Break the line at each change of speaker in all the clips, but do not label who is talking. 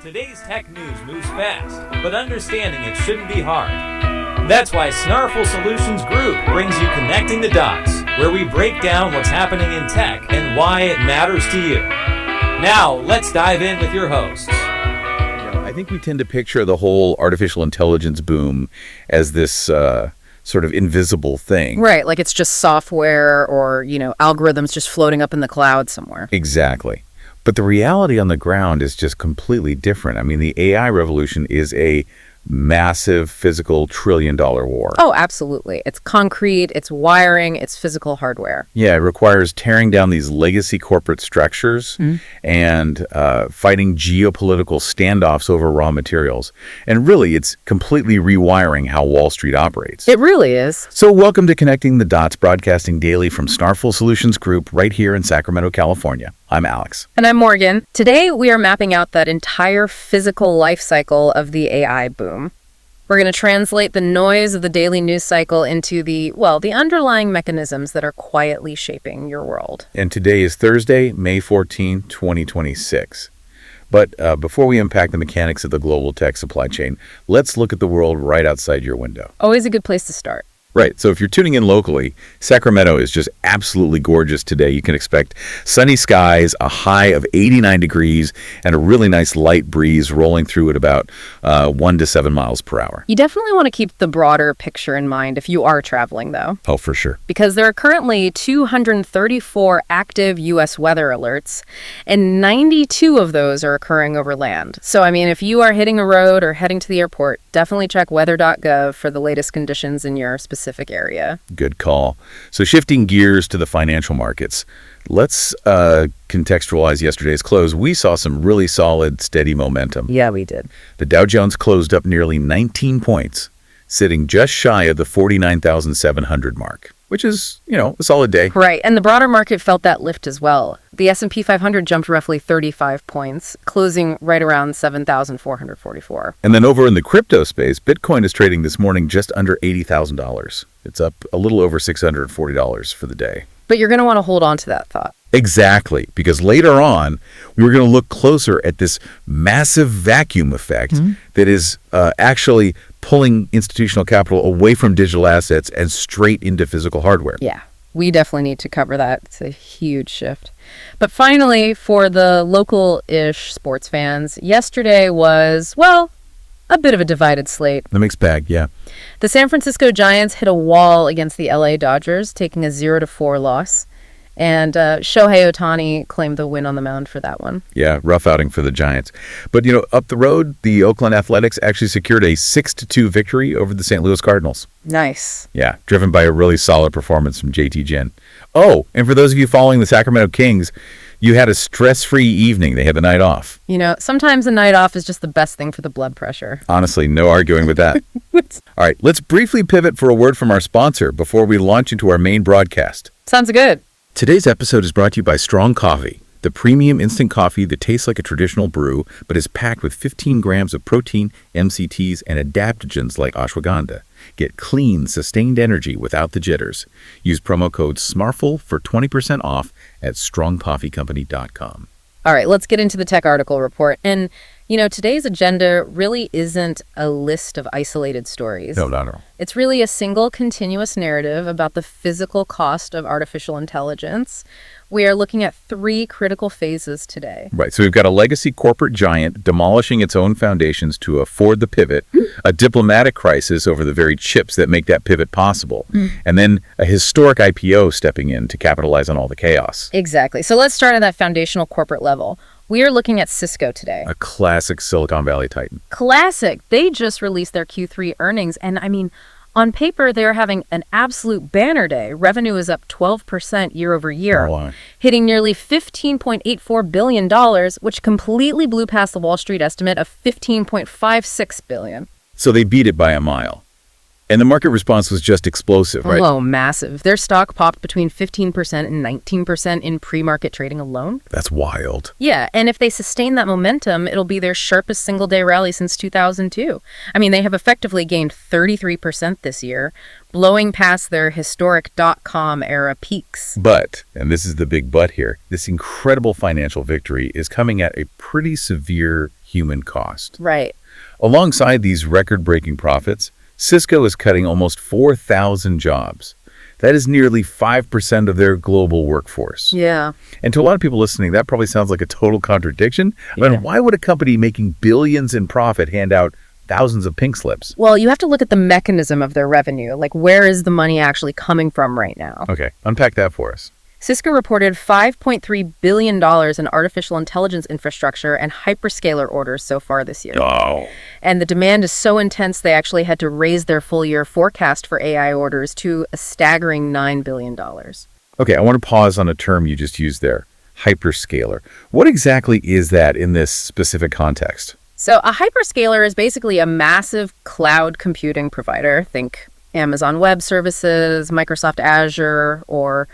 Today's tech news moves fast, but understanding it shouldn't be hard. That's why Snarful Solutions Group brings you Connecting the Dots, where we break down what's happening in tech and why it matters to you. Now, let's dive in with your hosts.
I think we tend to picture the whole artificial intelligence boom as this sort of invisible thing.
Right, like it's just software or, algorithms just floating up in the cloud somewhere.
Exactly. But the reality on the ground is just completely different. I mean, the AI revolution is a massive physical trillion-dollar war.
Oh, absolutely. It's concrete, it's wiring, it's physical hardware.
Yeah, it requires tearing down these legacy corporate structures and fighting geopolitical standoffs over raw materials. And really, it's completely rewiring how Wall Street operates.
It really is.
So welcome to Connecting the Dots, broadcasting daily from Snarful Solutions Group right here in Sacramento, California. I'm Alex.
And I'm Morgan. Today, we are mapping out that entire physical life cycle of the AI boom. We're going to translate the noise of the daily news cycle into the underlying mechanisms that are quietly shaping your world.
And today is Thursday, May 14, 2026. But before we unpack the mechanics of the global tech supply chain, let's look at the world right outside your window.
Always a good place to start.
Right. So if you're tuning in locally, Sacramento is just absolutely gorgeous today. You can expect sunny skies, a high of 89 degrees, and a really nice light breeze rolling through at about 1 to 7 miles per hour.
You definitely want to keep the broader picture in mind if you are traveling, though.
Oh, for sure.
Because there are currently 234 active U.S. weather alerts, and 92 of those are occurring over land. So, if you are hitting a road or heading to the airport, definitely check weather.gov for the latest conditions in your specific area.
Good call. So shifting gears to the financial markets, let's contextualize yesterday's close. We saw some really solid, steady momentum.
Yeah, we did.
The Dow Jones closed up nearly 19 points, sitting just shy of the 49,700 mark, which is, a solid day.
Right, and the broader market felt that lift as well. The S&P 500 jumped roughly 35 points, closing right around 7,444.
And then over in the crypto space, Bitcoin is trading this morning just under $80,000. It's up a little over $640 for the day.
But you're going to want to hold on to that thought.
Exactly, because later on, we were going to look closer at this massive vacuum effect that is actually pulling institutional capital away from digital assets and straight into physical hardware.
Yeah, we definitely need to cover that. It's a huge shift. But finally, for the local-ish sports fans, yesterday was, a bit of a divided slate.
The mixed bag, yeah.
The San Francisco Giants hit a wall against the LA Dodgers, taking a 0-4 loss. And Shohei Ohtani claimed the win on the mound for that one.
Yeah, rough outing for the Giants. But, up the road, the Oakland Athletics actually secured a 6-2 victory over the St. Louis Cardinals.
Nice.
Yeah, driven by a really solid performance from JT Jen. Oh, and for those of you following the Sacramento Kings, you had a stress-free evening. They had the night off.
Sometimes a night off is just the best thing for the blood pressure.
Honestly, no arguing with that. All right, let's briefly pivot for a word from our sponsor before we launch into our main broadcast.
Sounds good.
Today's episode is brought to you by Strong Coffee, the premium instant coffee that tastes like a traditional brew, but is packed with 15 grams of protein, MCTs, and adaptogens like ashwagandha. Get clean, sustained energy without the jitters. Use promo code SMARFUL for 20% off at strongcoffeecompany.com.
All right, let's get into the tech article report. And, today's agenda really isn't a list of isolated stories.
No, not at all.
It's really a single continuous narrative about the physical cost of artificial intelligence. We are looking at 3 critical phases today.
Right. So we've got a legacy corporate giant demolishing its own foundations to afford the pivot, a diplomatic crisis over the very chips that make that pivot possible, and then a historic IPO stepping in to capitalize on all the chaos.
Exactly. So let's start at that foundational corporate level. We are looking at Cisco today.
A classic Silicon Valley titan.
Classic. They just released their Q3 earnings, and on paper, they're having an absolute banner day. Revenue is up 12% year over year, hitting nearly $15.84 billion, which completely blew past the Wall Street estimate of $15.56 billion.
So they beat it by a mile. And the market response was just explosive, right?
Oh, massive. Their stock popped between 15% and 19% in pre-market trading alone.
That's wild.
Yeah, and if they sustain that momentum, it'll be their sharpest single-day rally since 2002. I mean, they have effectively gained 33% this year, blowing past their historic dot-com era peaks.
But, and this is the big but here, this incredible financial victory is coming at a pretty severe human cost.
Right.
Alongside these record-breaking profits, Cisco is cutting almost 4,000 jobs. That is nearly 5% of their global workforce.
Yeah.
And to a lot of people listening, that probably sounds like a total contradiction. I mean, why would a company making billions in profit hand out thousands of pink slips?
Well, you have to look at the mechanism of their revenue. Like, where is the money actually coming from right now?
Okay, unpack that for us.
Cisco reported $5.3 billion in artificial intelligence infrastructure and hyperscaler orders so far this year.
Oh.
And the demand is so intense they actually had to raise their full-year forecast for AI orders to a staggering $9 billion.
Okay, I want to pause on a term you just used there, hyperscaler. What exactly is that in this specific context?
So a hyperscaler is basically a massive cloud computing provider. Think Amazon Web Services, Microsoft Azure, or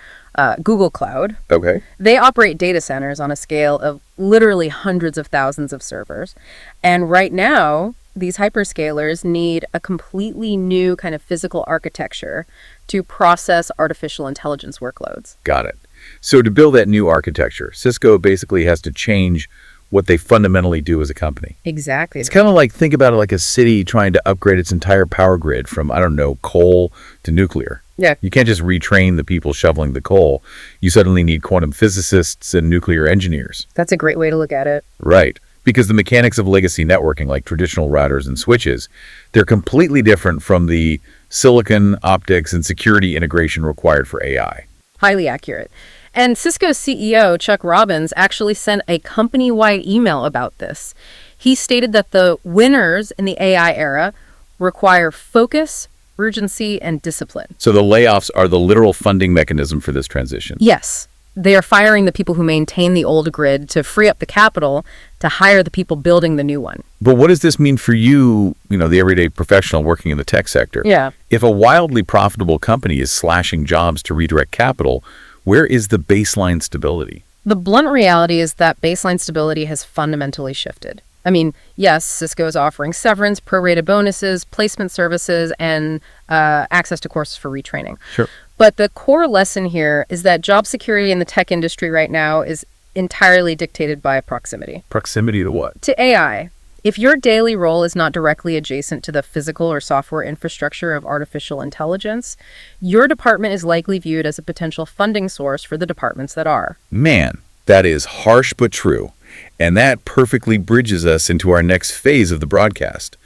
Google Cloud.
Okay.
They operate data centers on a scale of literally hundreds of thousands of servers. And right now, these hyperscalers need a completely new kind of physical architecture to process artificial intelligence workloads.
Got it. So to build that new architecture, Cisco basically has to change what they fundamentally do as a company.
Exactly.
It's kind of like, think about it like a city trying to upgrade its entire power grid from, I don't know, coal to nuclear.
Yeah.
You can't just retrain the people shoveling the coal. You suddenly need quantum physicists and nuclear engineers.
That's a great way to look at it.
Right. Because the mechanics of legacy networking, like traditional routers and switches, they're completely different from the silicon, optics, and security integration required for AI.
Highly accurate. And Cisco's CEO, Chuck Robbins, actually sent a company-wide email about this. He stated that the winners in the AI era require focus, urgency, and discipline.
So the layoffs are the literal funding mechanism for this transition.
Yes. They are firing the people who maintain the old grid to free up the capital to hire the people building the new one.
But what does this mean for you, the everyday professional working in the tech sector?
Yeah.
If a wildly profitable company is slashing jobs to redirect capital, where is the baseline stability?
The blunt reality is that baseline stability has fundamentally shifted. I mean, yes, Cisco is offering severance, prorated bonuses, placement services, and access to courses for retraining.
Sure.
But the core lesson here is that job security in the tech industry right now is entirely dictated by proximity.
Proximity to what?
To AI. If your daily role is not directly adjacent to the physical or software infrastructure of artificial intelligence, your department is likely viewed as a potential funding source for the departments that are.
Man, that is harsh but true. And that perfectly bridges us into our next phase of the broadcast.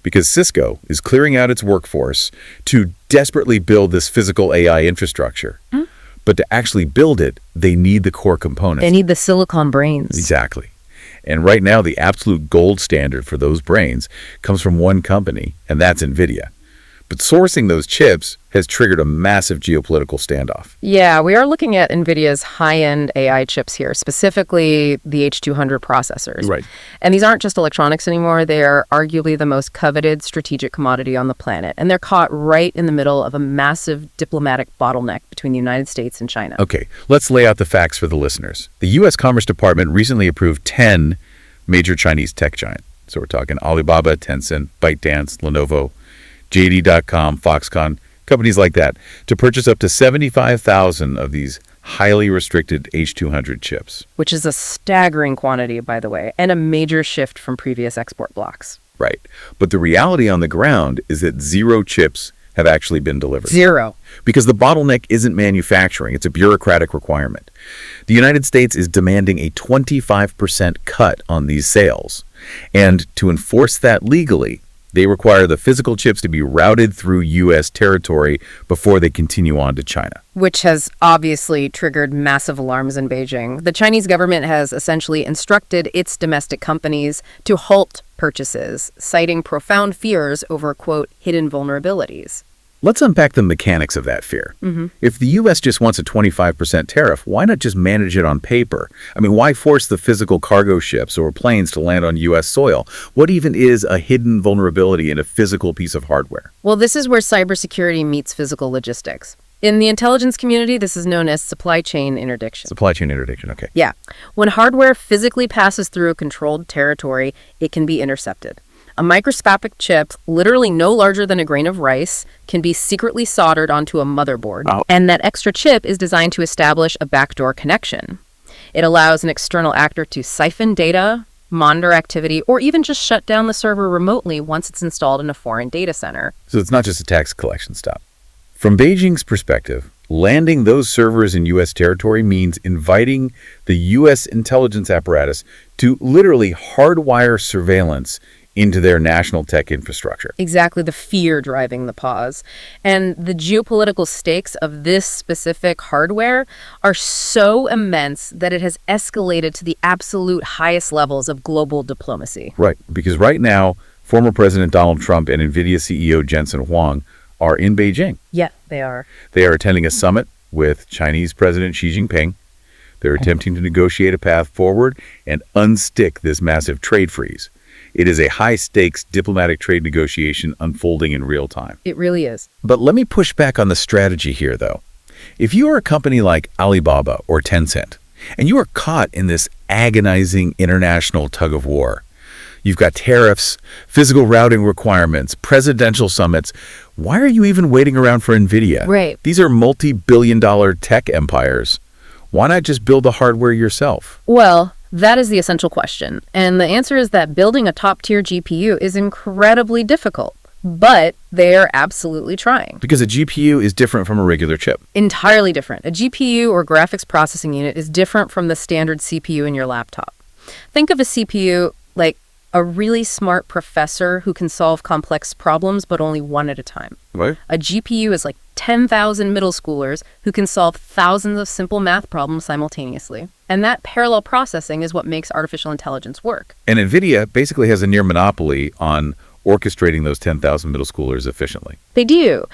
Because Cisco is clearing out its workforce to desperately build this physical AI infrastructure. But to actually build it, they need the core components.
They need the silicon brains.
Exactly. And right now, the absolute gold standard for those brains comes from one company, and that's Nvidia. But sourcing those chips has triggered a massive geopolitical standoff.
Yeah, we are looking at NVIDIA's high-end AI chips here, specifically the H200 processors.
Right.
And these aren't just electronics anymore. They are arguably the most coveted strategic commodity on the planet. And they're caught right in the middle of a massive diplomatic bottleneck between the United States and China.
Okay, let's lay out the facts for the listeners. The U.S. Commerce Department recently approved 10 major Chinese tech giants. So we're talking Alibaba, Tencent, ByteDance, Lenovo, JD.com, Foxconn, companies like that, to purchase up to 75,000 of these highly restricted H200 chips.
Which is a staggering quantity, by the way, and a major shift from previous export blocks.
Right. But the reality on the ground is that 0 chips have actually been delivered.
0.
Because the bottleneck isn't manufacturing, it's a bureaucratic requirement. The United States is demanding a 25% cut on these sales. And to enforce that legally, they require the physical chips to be routed through U.S. territory before they continue on to China.
Which has obviously triggered massive alarms in Beijing. The Chinese government has essentially instructed its domestic companies to halt purchases, citing profound fears over, quote, hidden vulnerabilities.
Let's unpack the mechanics of that fear. If the U.S. just wants a 25% tariff, why not just manage it on paper? I mean, why force the physical cargo ships or planes to land on U.S. soil? What even is a hidden vulnerability in a physical piece of hardware?
Well, this is where cybersecurity meets physical logistics. In the intelligence community, this is known as supply chain interdiction.
Supply chain interdiction, okay.
Yeah. When hardware physically passes through a controlled territory, it can be intercepted. A microscopic chip, literally no larger than a grain of rice, can be secretly soldered onto a motherboard. And that extra chip is designed to establish a backdoor connection. It allows an external actor to siphon data, monitor activity, or even just shut down the server remotely once it's installed in a foreign data center.
So it's not just a tax collection stop. From Beijing's perspective, landing those servers in U.S. territory means inviting the U.S. intelligence apparatus to literally hardwire surveillance into their national tech infrastructure.
Exactly, the fear driving the pause. And the geopolitical stakes of this specific hardware are so immense that it has escalated to the absolute highest levels of global diplomacy.
Right, because right now, former President Donald Trump and Nvidia CEO Jensen Huang are in Beijing.
Yeah, they are.
They are attending a summit with Chinese President Xi Jinping. They're attempting to negotiate a path forward and unstick this massive trade freeze. It is a high-stakes diplomatic trade negotiation unfolding in real time.
It really is.
But let me push back on the strategy here, though. If you are a company like Alibaba or Tencent, and you are caught in this agonizing international tug-of-war, you've got tariffs, physical routing requirements, presidential summits, why are you even waiting around for Nvidia?
Right.
These are multi-billion-dollar tech empires. Why not just build the hardware yourself?
Well, that is the essential question. And the answer is that building a top-tier GPU is incredibly difficult, but they are absolutely trying.
Because a GPU is different from a regular chip.
Entirely different. A GPU, or graphics processing unit, is different from the standard CPU in your laptop. Think of a CPU like a really smart professor who can solve complex problems, but only one at a time.
Right.
A GPU is like 10,000 middle schoolers who can solve thousands of simple math problems simultaneously. And that parallel processing is what makes artificial intelligence work.
And Nvidia basically has a near monopoly on orchestrating those 10,000 middle schoolers efficiently.
They do.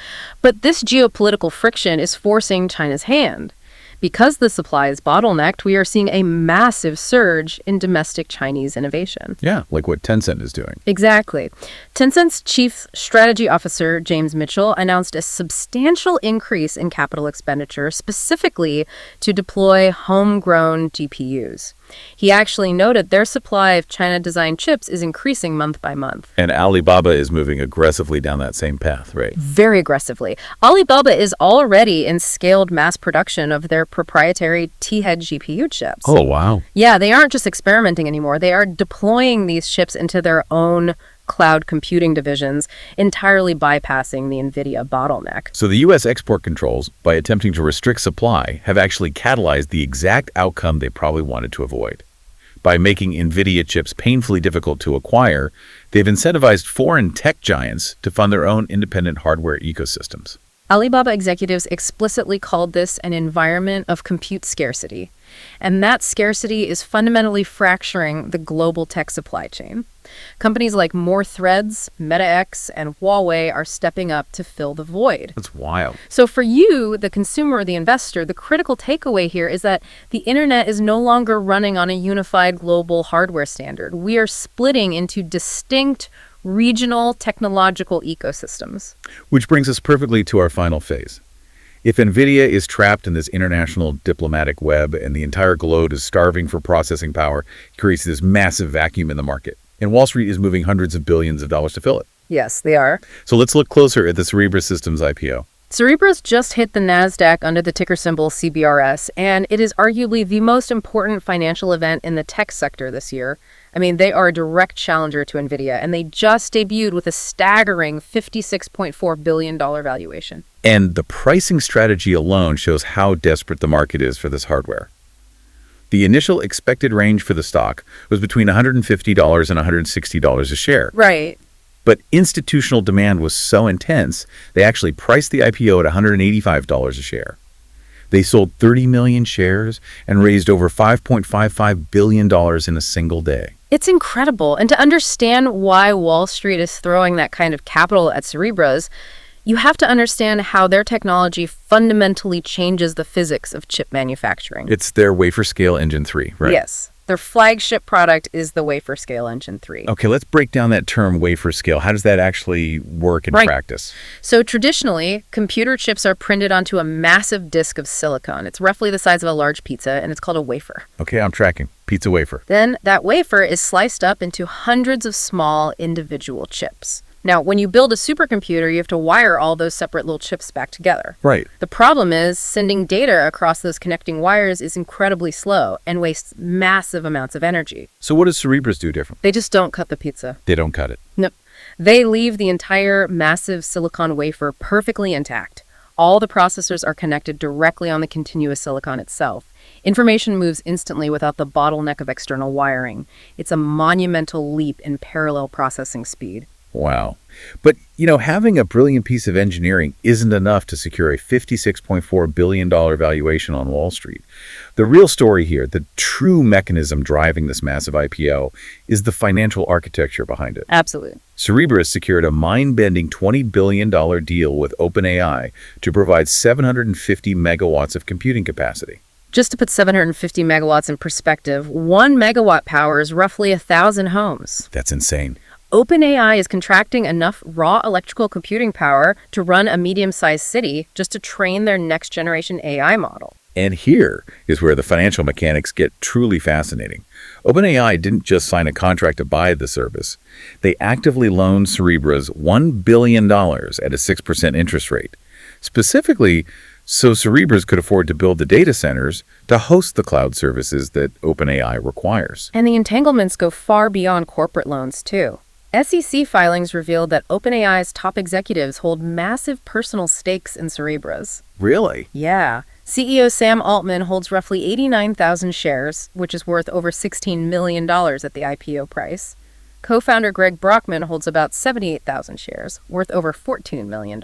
But this geopolitical friction is forcing China's hand. Because the supply is bottlenecked, we are seeing a massive surge in domestic Chinese innovation.
Yeah, like what Tencent is doing.
Exactly. Tencent's chief strategy officer, James Mitchell, announced a substantial increase in capital expenditure specifically to deploy homegrown GPUs. He actually noted their supply of China-designed chips is increasing month by month.
And Alibaba is moving aggressively down that same path, right?
Very aggressively. Alibaba is already in scaled mass production of their proprietary T-head GPU chips.
Oh, wow.
Yeah, they aren't just experimenting anymore. They are deploying these chips into their own cloud computing divisions, entirely bypassing the Nvidia bottleneck.
So the U.S. export controls, by attempting to restrict supply, have actually catalyzed the exact outcome they probably wanted to avoid. By making Nvidia chips painfully difficult to acquire, they've incentivized foreign tech giants to fund their own independent hardware ecosystems.
Alibaba executives explicitly called this an environment of compute scarcity, and that scarcity is fundamentally fracturing the global tech supply chain. Companies like More Threads, MetaX, and Huawei are stepping up to fill the void.
That's wild.
So for you, the consumer or the investor, the critical takeaway here is that the internet is no longer running on a unified global hardware standard. We are splitting into distinct regional technological ecosystems.
Which brings us perfectly to our final phase. If Nvidia is trapped in this international diplomatic web and the entire globe is starving for processing power, it creates this massive vacuum in the market. And Wall Street is moving hundreds of billions of dollars to fill it.
Yes, they are.
So let's look closer at the Cerebras Systems IPO.
Cerebras just hit the NASDAQ under the ticker symbol CBRS, and it is arguably the most important financial event in the tech sector this year. I mean, they are a direct challenger to Nvidia, and they just debuted with a staggering $56.4 billion valuation.
And the pricing strategy alone shows how desperate the market is for this hardware. The initial expected range for the stock was between $150 and $160 a share.
Right.
But institutional demand was so intense, they actually priced the IPO at $185 a share. They sold 30 million shares and raised over $5.55 billion in a single day.
It's incredible. And to understand why Wall Street is throwing that kind of capital at Cerebras, You have to understand how their technology fundamentally changes the physics of chip manufacturing.
It's their wafer scale engine 3, right?
Yes. Their flagship product is the wafer scale engine 3.
Okay, let's break down that term wafer scale. How does that actually work in practice?
So traditionally, computer chips are printed onto a massive disk of silicon. It's roughly the size of a large pizza, and it's called a wafer.
Okay, I'm tracking. Pizza wafer.
Then that wafer is sliced up into hundreds of small individual chips. Now, when you build a supercomputer, you have to wire all those separate little chips back together.
Right.
The problem is sending data across those connecting wires is incredibly slow and wastes massive amounts of energy.
So what does Cerebras do different?
They just don't cut the pizza.
They don't cut it.
Nope. They leave the entire massive silicon wafer perfectly intact. All the processors are connected directly on the continuous silicon itself. Information moves instantly without the bottleneck of external wiring. It's a monumental leap in parallel processing speed.
Wow. But, having a brilliant piece of engineering isn't enough to secure a $56.4 billion valuation on Wall Street. The real story here, the true mechanism driving this massive IPO, is the financial architecture behind it.
Absolutely.
Cerebras secured a mind-bending $20 billion deal with OpenAI to provide 750 megawatts of computing capacity.
Just to put 750 megawatts in perspective, 1 megawatt power is roughly 1,000 homes.
That's insane.
OpenAI is contracting enough raw electrical computing power to run a medium-sized city just to train their next-generation AI model.
And here is where the financial mechanics get truly fascinating. OpenAI didn't just sign a contract to buy the service. They actively loaned Cerebras $1 billion at a 6% interest rate. Specifically, so Cerebras could afford to build the data centers to host the cloud services that OpenAI requires.
And the entanglements go far beyond corporate loans, too. SEC filings revealed that OpenAI's top executives hold massive personal stakes in Cerebras.
Really?
Yeah. CEO Sam Altman holds roughly 89,000 shares, which is worth over $16 million at the IPO price. Co-founder Greg Brockman holds about 78,000 shares, worth over $14 million.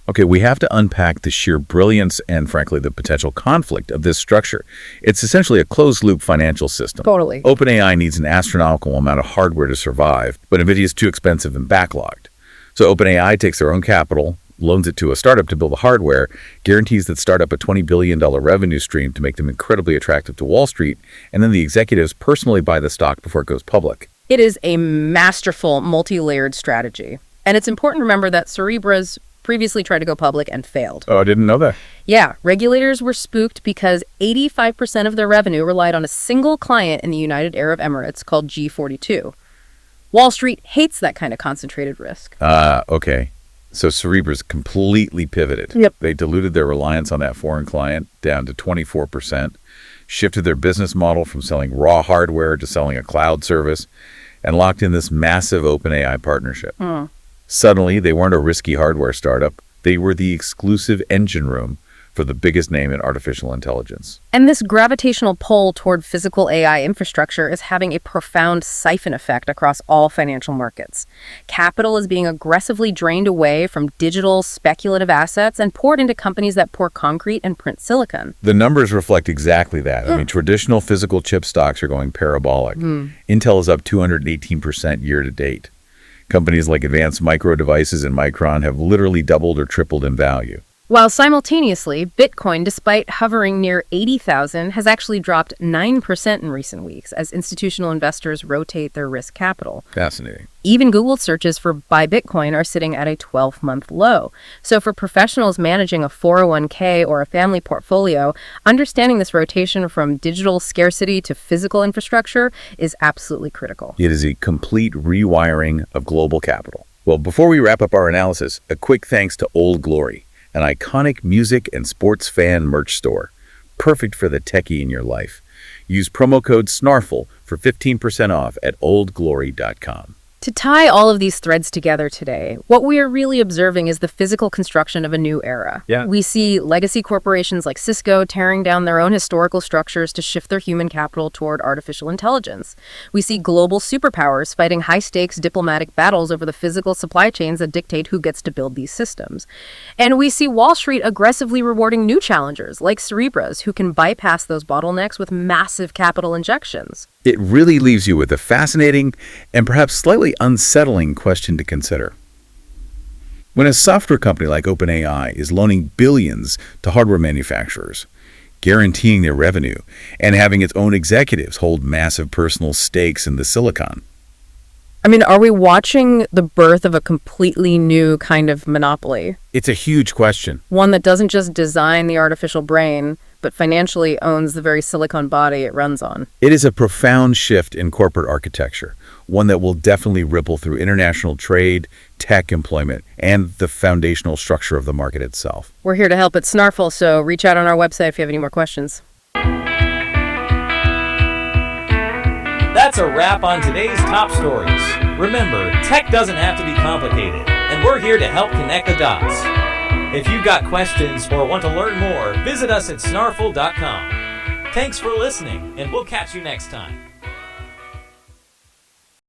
Okay, we have to unpack the sheer brilliance and, frankly, the potential conflict of this structure. It's essentially a closed-loop financial system.
Totally.
OpenAI needs an astronomical amount of hardware to survive, but Nvidia is too expensive and backlogged. So OpenAI takes their own capital, loans it to a startup to build the hardware, guarantees that startup a $20 billion revenue stream to make them incredibly attractive to Wall Street, and then the executives personally buy the stock before it goes public.
It is a masterful, multi-layered strategy. And it's important to remember that Cerebras previously tried to go public and failed.
Oh, I didn't know that.
Yeah, regulators were spooked because 85% of their revenue relied on a single client in the United Arab Emirates called G42. Wall Street hates that kind of concentrated risk.
Okay. So Cerebras completely pivoted.
Yep.
They diluted their reliance on that foreign client down to 24%, shifted their business model from selling raw hardware to selling a cloud service, and locked in this massive OpenAI partnership. Suddenly, they weren't a risky hardware startup. They were the exclusive engine room for the biggest name in artificial intelligence.
And this gravitational pull toward physical AI infrastructure is having a profound siphon effect across all financial markets. Capital is being aggressively drained away from digital, speculative assets and poured into companies that pour concrete and print silicon.
The numbers reflect exactly that. I mean, traditional physical chip stocks are going parabolic. Intel is up 218% year to date. Companies like Advanced Micro Devices and Micron have literally doubled or tripled in value.
While simultaneously, Bitcoin, despite hovering near 80,000, has actually dropped 9% in recent weeks as institutional investors rotate their risk capital.
Fascinating.
Even Google searches for buy Bitcoin are sitting at a 12-month low. So for professionals managing a 401k or a family portfolio, understanding this rotation from digital scarcity to physical infrastructure is absolutely critical.
It is a complete rewiring of global capital. Well, before we wrap up our analysis, a quick thanks to Old Glory, an iconic music and sports fan merch store. Perfect for the techie in your life. Use promo code SNARFL for 15% off at oldglory.com.
To tie all of these threads together today, what we are really observing is the physical construction of a new era.
Yeah.
We see legacy corporations like Cisco tearing down their own historical structures to shift their human capital toward artificial intelligence. We see global superpowers fighting high-stakes diplomatic battles over the physical supply chains that dictate who gets to build these systems. And we see Wall Street aggressively rewarding new challengers like Cerebras, who can bypass those bottlenecks with massive capital injections.
It really leaves you with a fascinating and perhaps slightly unsettling question to consider. When a software company like OpenAI is loaning billions to hardware manufacturers, guaranteeing their revenue, and having its own executives hold massive personal stakes in the silicon.
I mean, are we watching the birth of a completely new kind of monopoly?
It's a huge question.
One that doesn't just design the artificial brain, but financially owns the very silicon body it runs on.
It is a profound shift in corporate architecture, one that will definitely ripple through international trade, tech employment, and the foundational structure of the market itself.
We're here to help at Snarful, so reach out on our website if you have any more questions.
That's a wrap on today's top stories. Remember, tech doesn't have to be complicated, and we're here to help connect the dots. If you've got questions or want to learn more, visit us at snarful.com. Thanks for listening, and we'll catch you next time.